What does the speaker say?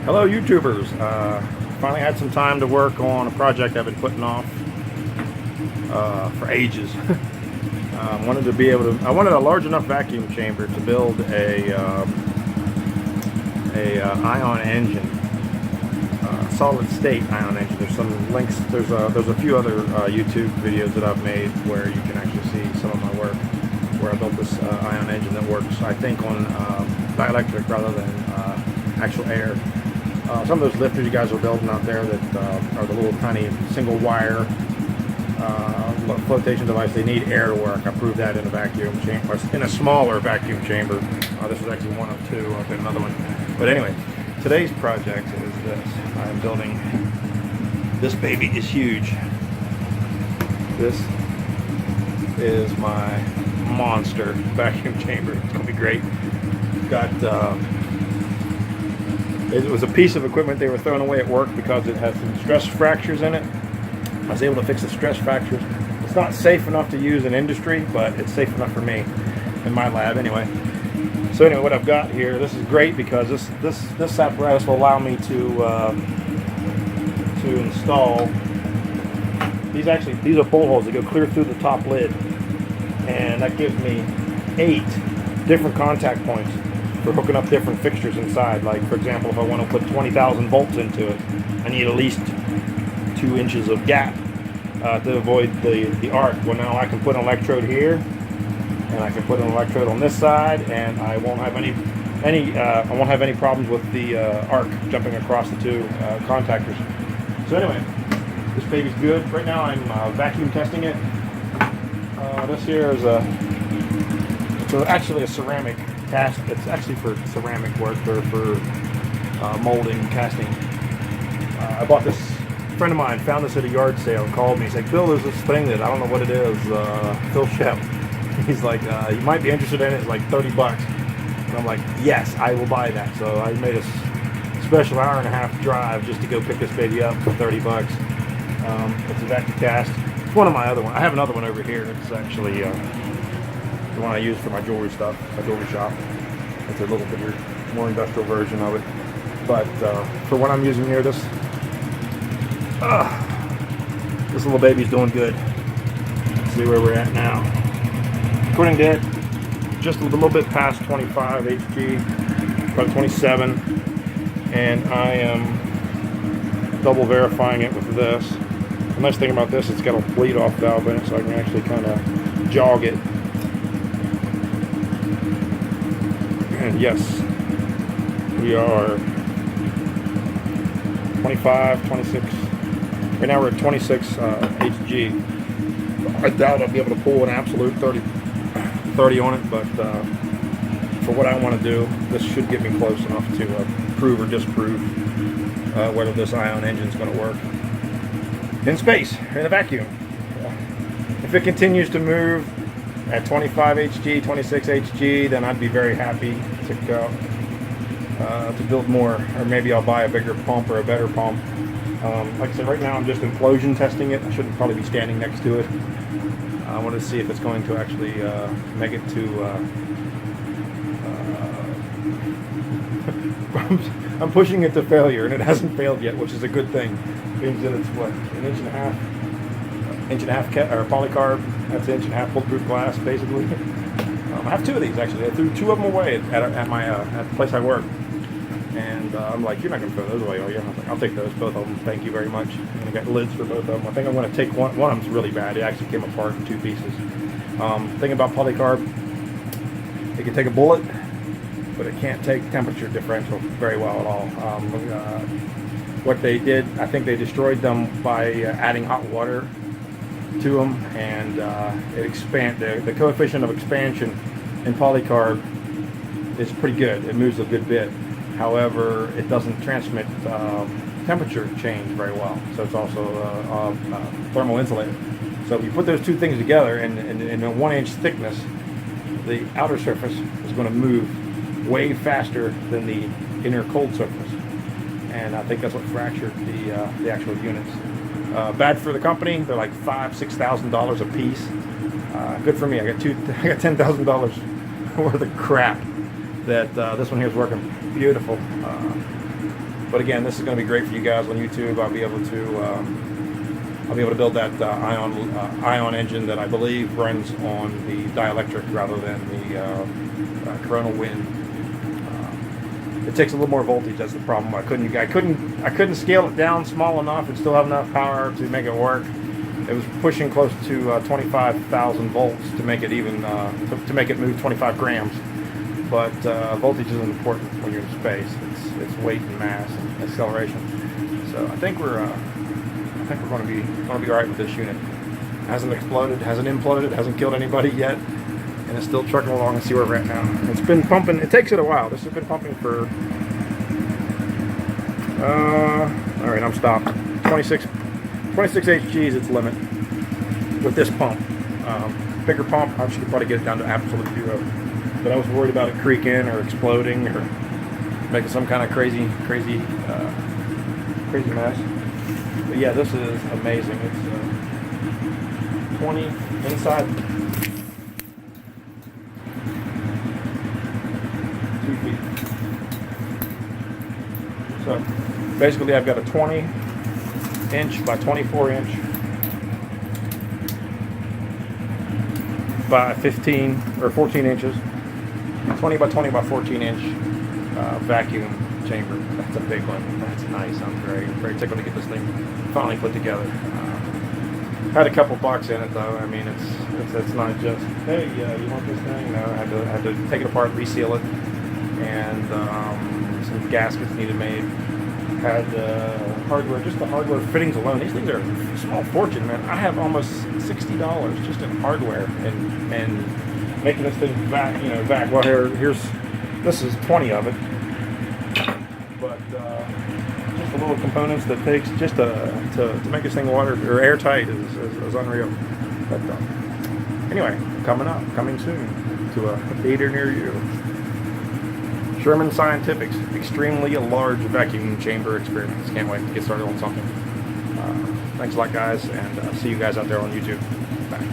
Hello YouTubers, finally had some time to work on a project I've been putting off for ages. I wanted a large enough vacuum chamber to build a ion engine, solid state ion engine. There's some links, there's a few other YouTube videos that I've made where you can actually see some of my work, where I built this ion engine that works, I think, on dielectric rather than actual air. Some of those lifters you guys are building out there that are the little tiny single wire flotation device, they need air to work. I proved that in a vacuum chamber, in a smaller vacuum chamber. This is actually one of two. I'll get another one. But anyway, today's project is this. I'm building, this baby is huge. This is my monster vacuum chamber. It's gonna be great. Got it was a piece of equipment they were throwing away at work because it has some stress fractures in it. I was able to fix the stress fractures. It's not safe enough to use in industry, but it's safe enough for me in my lab anyway. So anyway, what I've got here, this is great because this apparatus will allow me to install these are pull holes that go clear through the top lid, and that gives me 8 different contact points for hooking up different fixtures inside. Like, for example, if I want to put 20,000 volts into it, I need at least 2 inches of gap to avoid the arc. Well, now I can put an electrode here, and I can put an electrode on this side, and I won't have any problems with the arc jumping across the 2 contactors. So anyway, this baby's good. Right now I'm vacuum testing it. This here is actually a ceramic cast. It's actually for ceramic work, or for molding, casting. I bought this. A friend of mine found this at a yard sale and called me. He's like, "Bill, there's this thing that I don't know what it is. Phil Shep." He's like, "You might be interested in it. It's like $30." And I'm like, "Yes, I will buy that." So I made a special hour-and-a-half drive just to go pick this baby up for $30. It's a vacuum cast. It's one of my other ones. I have another one over here. It's actually the one I use for my jewelry stuff, my jewelry shop. It's a little bigger, more industrial version of it. But for what I'm using here, this little baby's doing good. Let's see where we're at now. According to it, just a little bit past 25 HG, about 27, and I am double verifying it with this. The nice thing about this, it's got a bleed off valve in it, so I can actually kind of jog it. And yes, we are 25, 26. Right now we're at 26 HG. I doubt I'll be able to pull an absolute 30 on it, but for what I want to do, this should get me close enough to prove or disprove whether this ion engine is going to work in space, in a vacuum. If it continues to move at 25 HG, 26 HG, then I'd be very happy to go to build more, or maybe I'll buy a bigger pump or a better pump. Like I said, right now I'm just implosion testing it. I shouldn't probably be standing next to it. I want to see if it's going to actually make it to I'm pushing it to failure, and it hasn't failed yet, which is a good thing. It means that it's what, an inch and a half or polycarb. That's an inch and a half bulletproof glass, basically. I have 2 of these actually. I threw 2 of them away at the place I work, and I'm like, "You're not going to throw those away, are you?" I was like, "I'll take those, both of them. Thank you very much." And I got lids for both of them. I think I'm going to take one. One of them's really bad. It actually came apart in 2 pieces. Thing about polycarb, it can take a bullet, but it can't take temperature differential very well at all. What they did, I think they destroyed them by adding hot water to them, and the coefficient of expansion in polycarb is pretty good. It moves a good bit. However, it doesn't transmit temperature change very well. So it's also thermal insulated. So if you put those 2 things together in a 1-inch thickness, the outer surface is going to move way faster than the inner cold surface, and I think that's what fractured the actual units. Bad for the company. They're like $5,000–6,000 a piece. Good for me. I got $10,000 worth of crap. That this one here is working beautiful. But again, this is going to be great for you guys on YouTube. I'll be able to build that ion engine that I believe runs on the dielectric rather than the coronal wind. It takes a little more voltage. That's the problem. I couldn't scale it down small enough and still have enough power to make it work. It was pushing close to 25,000 volts to make it even to make it move 25 grams. But voltage isn't important when you're in space. It's weight and mass and acceleration. So I think we're going to be all right with this unit. It hasn't exploded, hasn't imploded, hasn't killed anybody yet, and it's still trucking along. And see where we're at now. It's been pumping. It takes it a while. This has been pumping for. All right, I'm stopped. 26 HG is its limit with this pump. Bigger pump, I should probably get it down to absolute 0. But I was worried about it creaking or exploding or making some kind of crazy mess. But yeah, this is amazing. It's 20 inside 2 feet. So basically I've got a 20-inch by 24-inch by 15 or 14 inches, 20 by 20 by 14-inch vacuum chamber. That's a big one. That's nice. I'm very tickled to get this thing finally put together. Had a couple bucks in it though. I mean, it's not just, hey, you want this thing? No, I had to take it apart, reseal it, and some gaskets needed made. Had hardware, just the hardware fittings alone. These things are a small fortune, man. I have almost $60 just in hardware and making this thing vac. Well, this is 20 of it, but just the little components that takes just to make this thing water or airtight is unreal. But anyway, coming soon to a theater near you. Sherman Scientific's extremely large vacuum chamber experiments. Can't wait to get started on something. Thanks a lot, guys, and see you guys out there on YouTube. Bye.